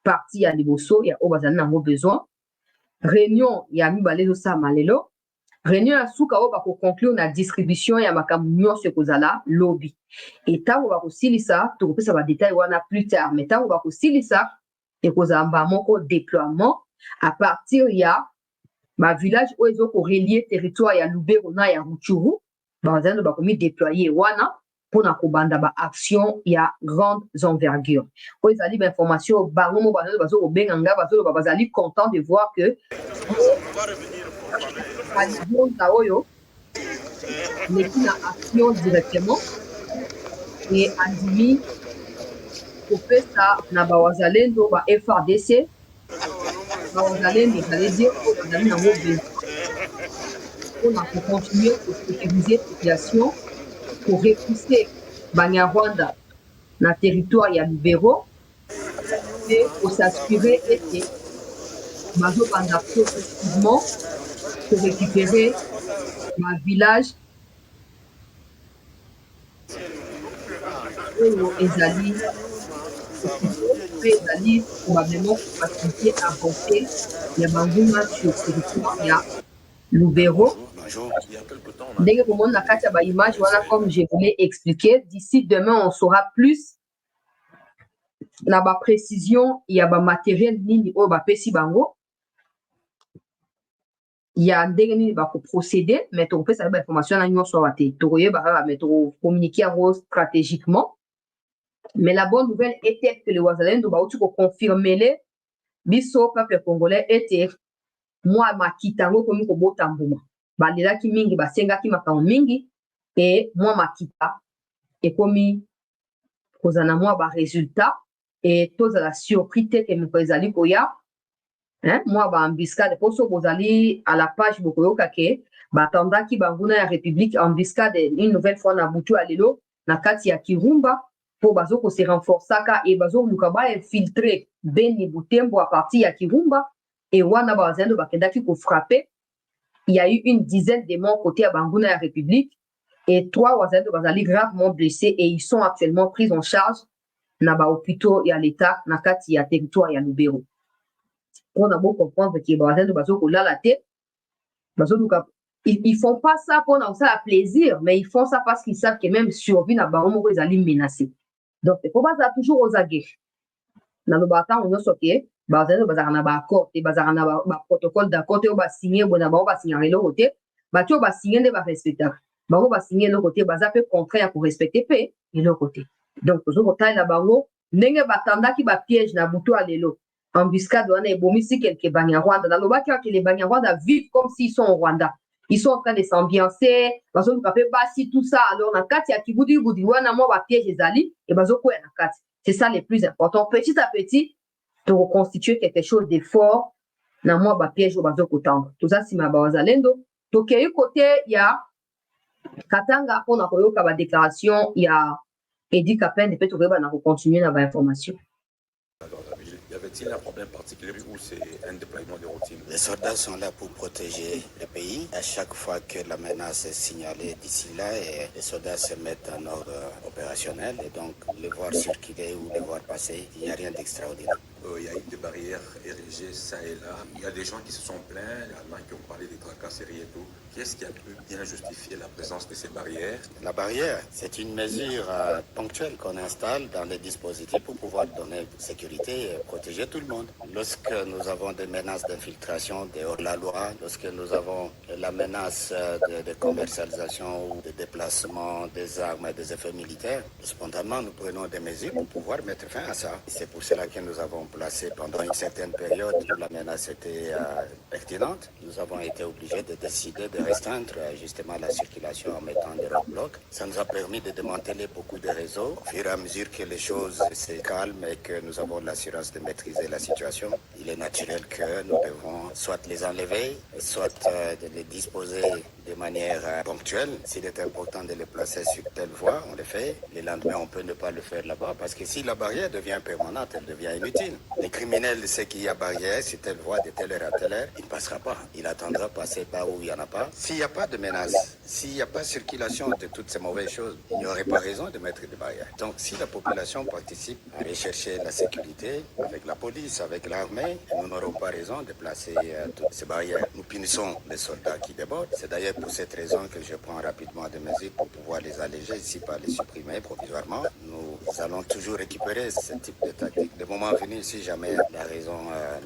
parti à Liboso, il y a Obazali nango besoin. Réunion, il y a Mibalezo Samalelo. Réunion ya suka oyo bakoconclure na distribution ya makambo nyonso ekozala lobby. Et ntango bakosilisa tokopesa badetail wana plus tard, mais ntango bakosilisa ekozala mba moko déploiement à partir ya bavillage oyo ezokorelie territoire ya Lubero na ya Rutshuru, bazalendo bakomi déployer wana mpona kobanda baaction ya grande envergure. Oyo ezali bainformation bango mo bazalendo bazokobenga nga bazoloba bazali content de voir que Aligonza oyo leki na action directement et andimi kopesa na bawazalendo ba FRDC bawazalendo j'allais dire oyo bazali nango besoin mpona kocontinue kosécuriser population, korepousser banyarwanda na territoire ya Lubero et kosassurer ete bazobanda progressivement pour récupérer ma village oyo ezali probablement faciliter avancer ya banguna sur territoire ya Lubero. Ndenge komona na kati ya ba image wana comme je voulais expliquer, d'ici demain on saura plus na ba précision ya ba matériel nini oyo bapesi bango. Il y a ndenge nini bakoprocéder, mais tokopesa ba information na nyonso awa te tokoyeba kaka mais tokocommuniquer yango stratégiquement. Mais la bonne nouvelle était que le wazalendo bauti koconfirmele biso peuple congolais ete moi makita ngo komi kobota mbuma balelaki mingi basengaki makambo mingi e mwa makita ekomi kozala na mwa baresultat e tozala surpris te ke moko ezali koya mwa baembuscade mpo so bozali à la page bokoyoka ke batandaki banguna ya république embuscade une nouvelle fois na butu ya lelo na kati ya Kirumba mpo bazokose renforçaka e bazoluka bainfiltre Beni Butembo à partir ya Kirumba et wana bazalendo bakendaki kofrappe. Il y a eu une dizaine de morts côté à Banguna la République et 3 wazalendo bazali gravement blessés et ils sont actuellement pris en charge na ba hôpitaux ya l'état na kati ya territoire ya Lubero. On a beau comprendre que bazalendo bazokolala te bazoluka ils font pas ça pour ça à plaisir mais ils font ça parce qu'ils savent que même survie na bango moko ezali menacé. Donc il faut pas toujours aux aguets. Na lobata on so ke bazalendo bazaka na ba accord te bazaka na ba protocole d'accord te o ba signer bona ba signer eloko te bati o ba signer nde ba respecter bango ba signer eloko te baza pe contrat ya ko respecter pe eloko te. Donc tozokotalela bango ndenge batandaki ba piège na butu ya lelo embuscade wana ebomisi quelque Banyarwanda nalobaki que les Banyarwanda vivent comme s'ils sont au Rwanda. Ils sont en train de s'ambiancer bazoluka pe basi tout ça alors na kati ya kibudi wana mwa ba piège ezali et bazokoya na kati. C'est ça le plus important. Petit à petit, de reconstituer quelque chose de fort dans moi ba piège au bazo kotanga. Tout ça si ma bazalendo. Donc il y a côté il y a Katanga on a koyoka ba déclaration il y a Edi Kapen peut trouver na continuer na ba information. Y avait-il un problème particulier ou c'est un déploiement de routine? Les soldats sont là pour protéger le pays. À chaque fois que la menace est signalée d'ici là, les soldats se mettent en ordre opérationnel et donc les voir circuler ou les voir passer, il n'y a rien d'extraordinaire. Il y a eu des barrières érigées ça et là. Il y a des gens qui se sont plaints, il y en a qui ont parlé des tracasseries et tout. Qu'est-ce qui a pu bien justifier la présence de ces barrières? La barrière, c'est une mesure ponctuelle qu'on installe dans les dispositifs pour pouvoir donner sécurité et protéger tout le monde. Lorsque nous avons des menaces d'infiltration dehors de la loi, lorsque nous avons la menace de commercialisation ou de déplacement des armes et des effets militaires, spontanément nous prenons des mesures pour pouvoir mettre fin à ça. C'est pour cela que nous avons placé pendant une certaine période où la menace était pertinente. Nous avons été obligés de décider de restreindre justement la circulation en mettant des roadblocks. Ça nous a permis de démanteler beaucoup de réseaux. Au fur et à mesure que les choses se calment et que nous avons l'assurance de maîtriser la situation, il est naturel que nous devons soit les enlever, soit de les disposer de manière ponctuelle. S'il est important de les placer sur telle voie, on le fait. Le lendemain, on peut ne pas le faire là-bas parce que si la barrière devient permanente, elle devient inutile. Les criminels savent qu'il y a barrière sur telle voie de telle heure à telle heure, il ne passera pas. Il attendra passer là où il n'y en a pas. S'il n'y a pas de menace, s'il n'y a pas de circulation de toutes ces mauvaises choses, il n'y aurait pas raison de mettre des barrières. Donc si la population participe à rechercher la sécurité avec la police, avec l'armée, nous n'aurons pas raison de placer toutes ces barrières. Nous punissons les soldats qui débordent. C'est d'ailleurs pour cette raison que je prends rapidement des mesures pour pouvoir les alléger, si pas les supprimer provisoirement. Nous allons toujours récupérer ce type de tactique. Le moment venu, si jamais la raison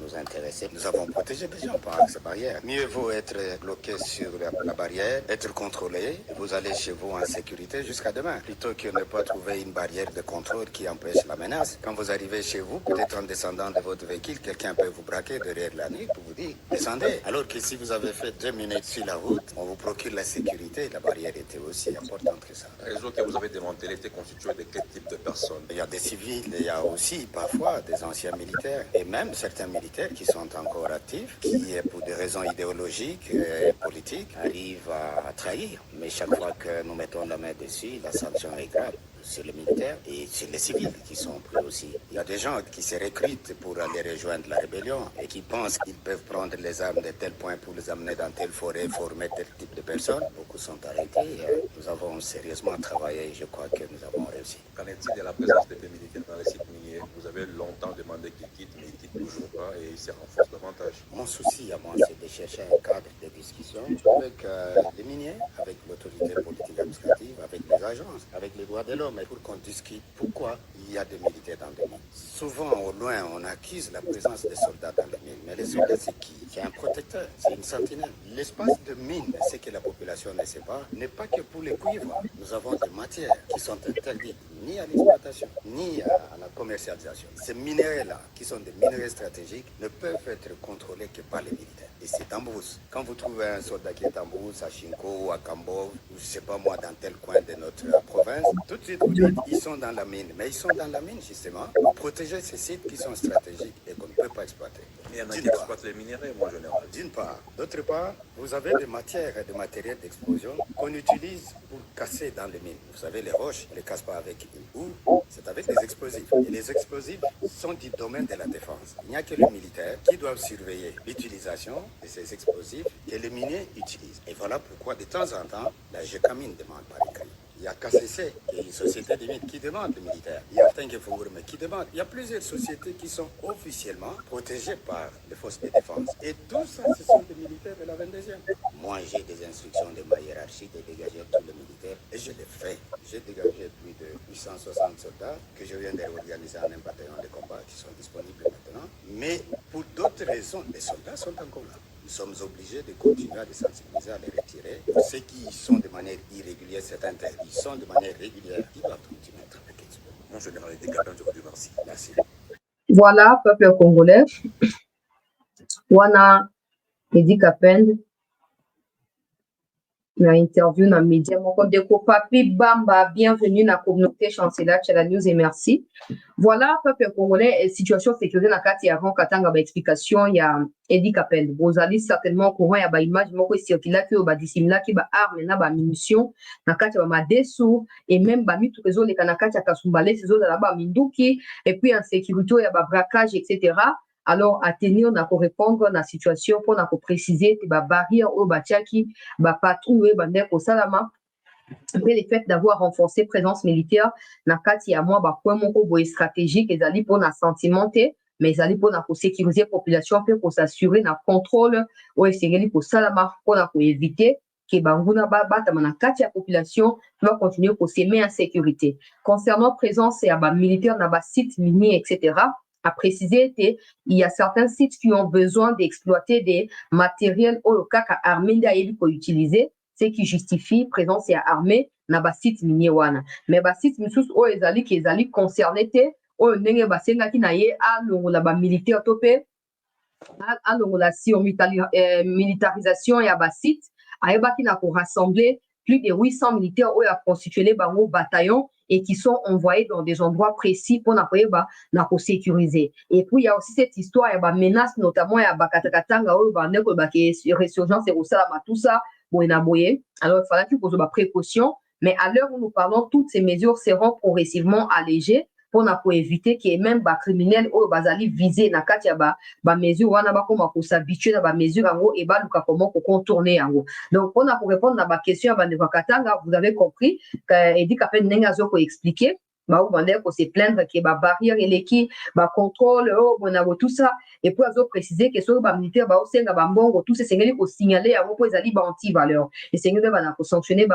nous intéresse, nous avons protégé des gens par ces barrières. Mieux vaut être bloqué sur la barrière, être contrôlé, et vous allez chez vous en sécurité jusqu'à demain, plutôt que ne pas trouver une barrière de contrôle qui empêche la menace. Quand vous arrivez chez vous, peut-être en descendant de votre véhicule, quelqu'un peut vous braquer derrière la nuque pour vous dire descendez. Alors que si vous avez fait 2 minutes sur la route, on vous procure la sécurité, la barrière était aussi importante que ça. Le réseau que vous avez démantelé était constitué de quel type de personnes? Il y a des civils, il y a aussi parfois des anciens militaires et même certains militaires qui sont encore actifs, qui pour des raisons idéologiques et politiques arrivent à trahir. Mais chaque fois que nous mettons la main dessus, la sanction est grave sur les militaires et sur les civils qui sont pris aussi. Il y a des gens qui se recrutent pour aller rejoindre la rébellion et qui pensent qu'ils peuvent prendre les armes de tel point pour les amener dans telle forêt, former tel type de personnes. Beaucoup sont arrêtés. Nous avons sérieusement travaillé et je crois que nous avons réussi. Qu'en est-il de la présence des militaires dans les sites miniers? Vous avez longtemps demandé qu'ils quittent, mais ils ne quittent toujours pas et ils se renforcent davantage. Mon souci à moi, c'est de chercher un cadre de discussion avec les miniers, avec l'autorité politique administrative, avec les agences, avec les droits de l'homme, mais pour qu'on discute pourquoi il y a des militaires dans les mines. Souvent, au loin, on accuse la présence des soldats dans les mines, mais les soldats, c'est qui? C'est un protecteur, c'est une sentinelle. L'espace de mine, ce que la population ne sait pas, n'est pas que pour les cuivres. Nous avons des matières qui sont interdites ni à l'exploitation, ni à la commercialisation. Ces minerais-là, qui sont des minerais stratégiques, ne peuvent être contrôlés que par les militaires. et c'est en brousse. Quand vous trouvez un soldat qui est en brousse à Chinko ou à Cambov, ou je ne sais pas moi, dans tel coin de notre province, tout de suite vous dites ils sont dans la mine. Mais ils sont dans la mine justement pour protéger ces sites qui sont stratégiques et qu'on ne peut pas exploiter. Mais il y en a qui exploitent les minerais, mon général. D'une part. D'autre part, vous avez des matières et des matériels d'explosion qu'on utilise pour casser dans les mines. Vous savez, les roches, on ne les casse pas avec une houe, c'est avec des explosifs. Et les explosifs sont du domaine de la défense. Il n'y a que les militaires qui doivent surveiller l'utilisation de ces explosifs que les miniers utilisent. Et voilà pourquoi, de temps en temps, la GECAMINE demande par écrit. Il y a KCC, qui est une société de mine, qui demande les militaires. Il y a Tengue Fungurume qui demande. Il y a plusieurs sociétés qui sont officiellement protégées par les forces de défense. Et tout ça, ce sont des militaires de la 22e. Moi, j'ai des instructions de ma hiérarchie de dégager tous les militaires. Et je l'ai fait. J'ai dégagé plus de 860 soldats que je viens de réorganiser en un bataillon de combat qui sont disponibles maintenant. Mais pour d'autres raisons, les soldats sont encore là. Nous sommes obligés de continuer à les sensibiliser, à les retirer. Pour ceux qui sont de manière irrégulière, certains ils sont de manière régulière, ils doivent continuer à travailler. Mon général, des capitaines, je vous remercie. Merci. Voilà, peuple congolais. Wana Edi Kapend na interview na média moko Deko Papi Bamba, bienvenue na communauté chancelier Tchala News et merci. Voilà, peuple congolais, situation sécurité na kati avant katanga ba explication ya Edi Kapend. Vous allez certainement au courant ya ba image moko circula ki ba dissimula ki ba arme na ba munition na kati ba madesu et même ba mitu rezo le kana kati ya Kasumbale sezo la ba minduki et puis en sécurité ya ba braquage etc. Alors, à tenir, on a pour répondre à la situation, pour on préciser que la barrière au Batiaki, la patrouille, au Salama, après le fait d'avoir renforcé présence militaire, na kati ya moi, point mon stratégique, et d'aller pour la sentimenter, mais d'aller pour la sécuriser la population, pour s'assurer le contrôle, ou essayer pour Salama, pour éviter que Banguna Bata, na kati ya population, va continuer pour s'aimer en sécurité. Concernant présence et militaire, na site minier, etc., à préciser qu'il y a certains sites qui ont besoin d'exploiter des matériels au cas qu'armée pour utiliser, ce qui justifie présence et armée na ba site minier wana. Mais ba site misusu o ezali ki ezali concerné te o ndenge basenga ki na ye a longola ba militaire topé a longola si militarisation ya ba site ayeba ki na ko rassembler plus de 800 militaires qui ont constitué les bataillons et qui sont envoyés dans des endroits précis pour sécuriser. Et puis, il y a aussi cette histoire, il y a des menaces, notamment, il y a des résurgences et tout ça. Alors, il fallait qu'il pose des précautions. Mais à l'heure où nous parlons, toutes ces mesures seront progressivement allégées pour éviter que même les criminels ou les visés dans les mesures, on s'habituer à les mesures et comment contourner. Donc, pour répondre à ma question, vous avez compris qu'Edi Kapend n'a pas expliqué. C'est plaindre que la barrière et l'équipe, le contrôle, tout ça. Et pour préciser que sur les militaires, tout ça, c'est pour signaler à vous les anti-valeurs. Et c'est pour sanctionner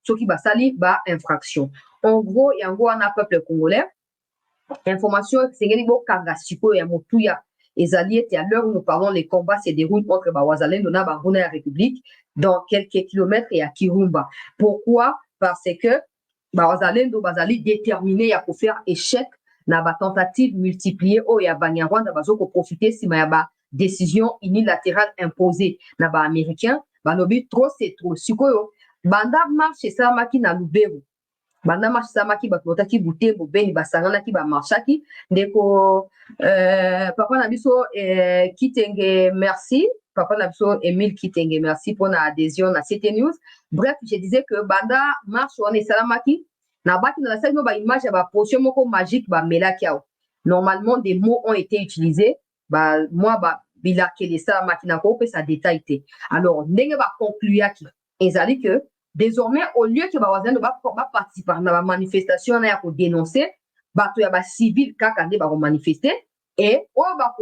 ceux qui sali infraction. En gros, il y a un peuple congolais. Information, c'est que les alliés, à l'heure où nous parlons, les combats se déroulent entre Wazalendo et la République dans quelques kilomètres et à Kirumba. Pourquoi? Parce que Wazalendo est déterminé à faire échec dans la tentative multipliée où il y a Banyarwanda pour profiter si il y a décision unilatérale imposée dans les Américains. Trop, c'est trop. Sikoyo, Banda marche ça maki na Lubero. Banda marche samaki bakotaki butembo beni basangana ki ba marchaki ndeko papa na biso Kitenge merci papa na biso Emile Kitenge merci pour la adhésion à CT News. Bref, je disais que banda marche on est salamaki na baki na la salle no ba image ya ba potion moko magique ba melaki. Normalement des mots ont été utilisés moi bilakele salamaki na ko pe ça détail té. Alors ndenge ba conclure ki ezali que désormais, au lieu que Bawazendo va participer à la manifestation pour dénoncer, il y a des civils qui vont manifester et la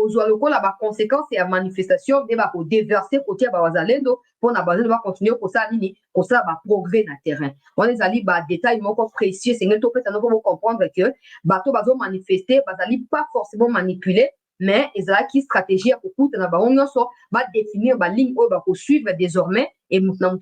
conséquence de la manifestation pour déverser côté Bawazendo pour continuer pour ça progrès dans le terrain. On les a dit détails précieux, c'est que comprendre que bateau va manifester, pas forcément manipuler. Mais ils ont une stratégie pour définir la ligne pour suivre désormais et nous avons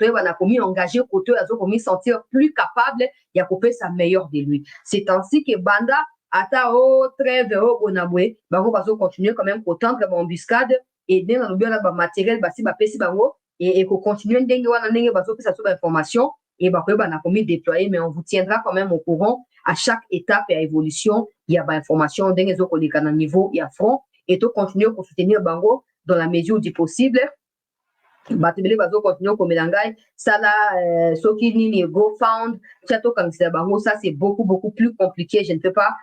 engagé côté nous sentir plus capable et à couper sa meilleure de lui. C'est ainsi que Banda ata trêve bonaboué va continuer quand même pour tendre embuscade et dans le bien matériel basi ba pesi bango et qu'on continue ndenge wana ndenge bazo pesa so ba information et ba ko ba na komi déployer mais on vous tiendra quand même au courant à chaque étape et à évolution il y a ba information ndenge zo ko na niveau il y a front et to continuer pour soutenir bango dans la mesure du possible. Batebele bazo continuer comme melangai sala soki nini GoFund chato kangsila bango ça c'est beaucoup plus compliqué je ne peux pas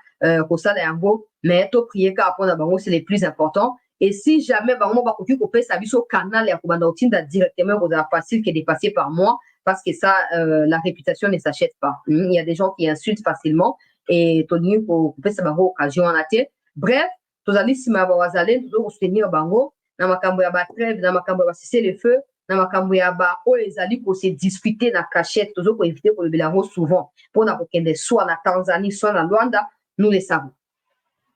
ko sala yango mais to prier ka apona bango c'est les plus importants et si jamais bango ba koki ko pesa biso canal ya ko banda otinda directement ko facile que de passer par moi parce que ça la réputation ne s'achète pas. Il y a des gens qui insultent facilement et toni ko pesa bango occasion en até bref tozali sima ba wazale to soutenir bango na makambo ya ba trêve na makambo ya cesser le feu na makambo ya ba o ezali ko se discuter na cachette tozo ko éviter ko le belango souvent pour na kokende soit na Tanzanie soit na Luanda nous les savons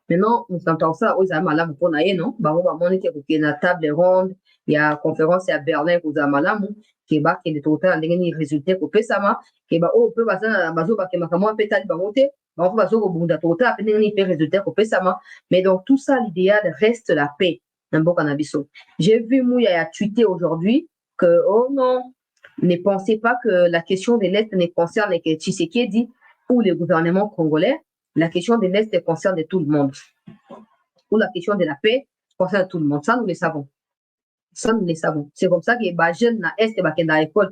maintenant nous entendons ça aux amalamu pour na non ba ba monite ko na table ronde il y a conférence à Berlin aux amalamu ke ba ke de total ndenge ni résultat ko pesama ke ba o pe bazana bazo ba ke makambo petali ba moté ba ko bazo ko bunda total ndenge ni pe résultat ko pesama mais donc tout ça l'idéal reste la paix. J'ai vu Mouya a tweeté aujourd'hui que, oh non, ne pensez pas que la question de l'Est ne concerne que Tshisekedi ou le gouvernement congolais. La question de l'Est concerne tout le monde. Ou la question de la paix concerne tout le monde. Ça, nous le savons. Ça, nous le savons. C'est comme ça que les jeunes na Est, les écoles,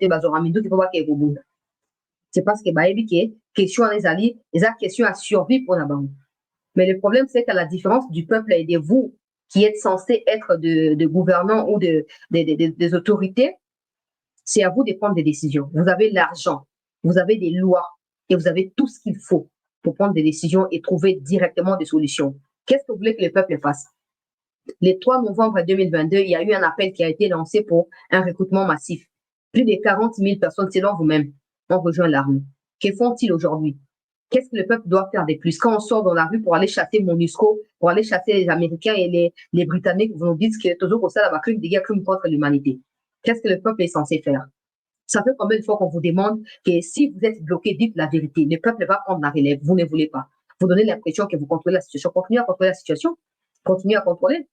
c'est parce que les questions les alliés, les questions à survie pour la banque. Mais le problème, c'est qu'à la différence du peuple et de vous, qui êtes censés être de gouvernants ou des autorités, c'est à vous de prendre des décisions. Vous avez l'argent, vous avez des lois et vous avez tout ce qu'il faut pour prendre des décisions et trouver directement des solutions. Qu'est-ce que vous voulez que le peuple fasse? Le 3 novembre 2022, il y a eu un appel qui a été lancé pour un recrutement massif. Plus de 40 000 personnes, selon vous-même, ont rejoint l'armée. Que font-ils aujourd'hui? Qu'est-ce que le peuple doit faire de plus? Quand on sort dans la rue pour aller chasser MONUSCO, pour aller chasser les Américains et les Britanniques, vous nous dites que toujours ça, la crime contre l'humanité. Qu'est-ce que le peuple est censé faire? Ça fait combien de fois qu'on vous demande que si vous êtes bloqué, dites la vérité. Le peuple va prendre la relève. Vous ne voulez pas. Vous donnez l'impression que vous contrôlez la situation. Continuez à contrôler la situation. Continuez à contrôler.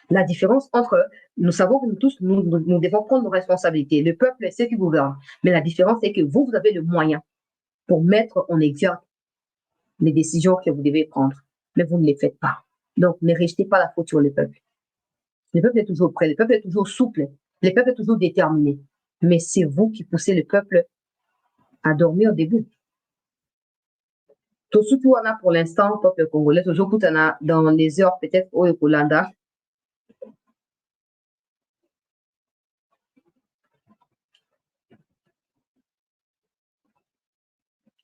La différence entre, nous savons que nous tous, nous devons prendre nos responsabilités. Le peuple, c'est qui gouverne. Mais la différence, c'est que vous avez le moyen pour mettre en exergue les décisions que vous devez prendre, mais vous ne les faites pas. Donc, ne rejetez pas la faute sur le peuple. Le peuple est toujours prêt, le peuple est toujours souple, le peuple est toujours déterminé. Mais c'est vous qui poussez le peuple à dormir au début. Tout ce qu'on a pour l'instant, le peuple congolais, toujours dans les heures peut-être au Yolanda,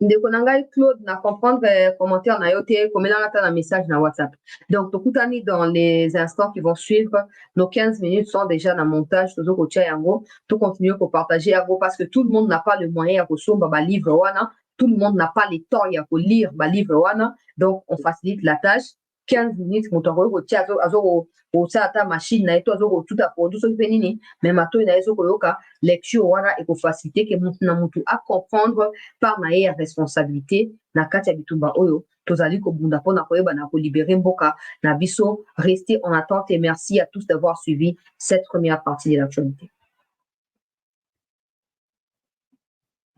ndeko na ngai Claude na comprendre commentaire na yo te komelanga ta na message na WhatsApp. Donc tokutani dans les instants qui vont suivre, nos 15 minutes sont déjà na montage tozo ko tia yango, to continuer ko partager yango parce que tout le monde n'a pas le moyen ya ko somba ba livre wana, tout le monde n'a pas le temps ya ko lire ba livre wana, donc on facilite la tâche. 15 minutes moto ko tia azo ko ta machine na eto azo ko tout à produit so nini mais mato ina ezo ko yoka lecture wana et ko faciliter que mutu na mutu à comprendre par na ya responsabilité na kati ya bitumba oyo tozali ko bunda pona koyeba na ko libérer mboka na biso. Restez en attente et merci à tous d'avoir suivi cette première partie de l'actualité.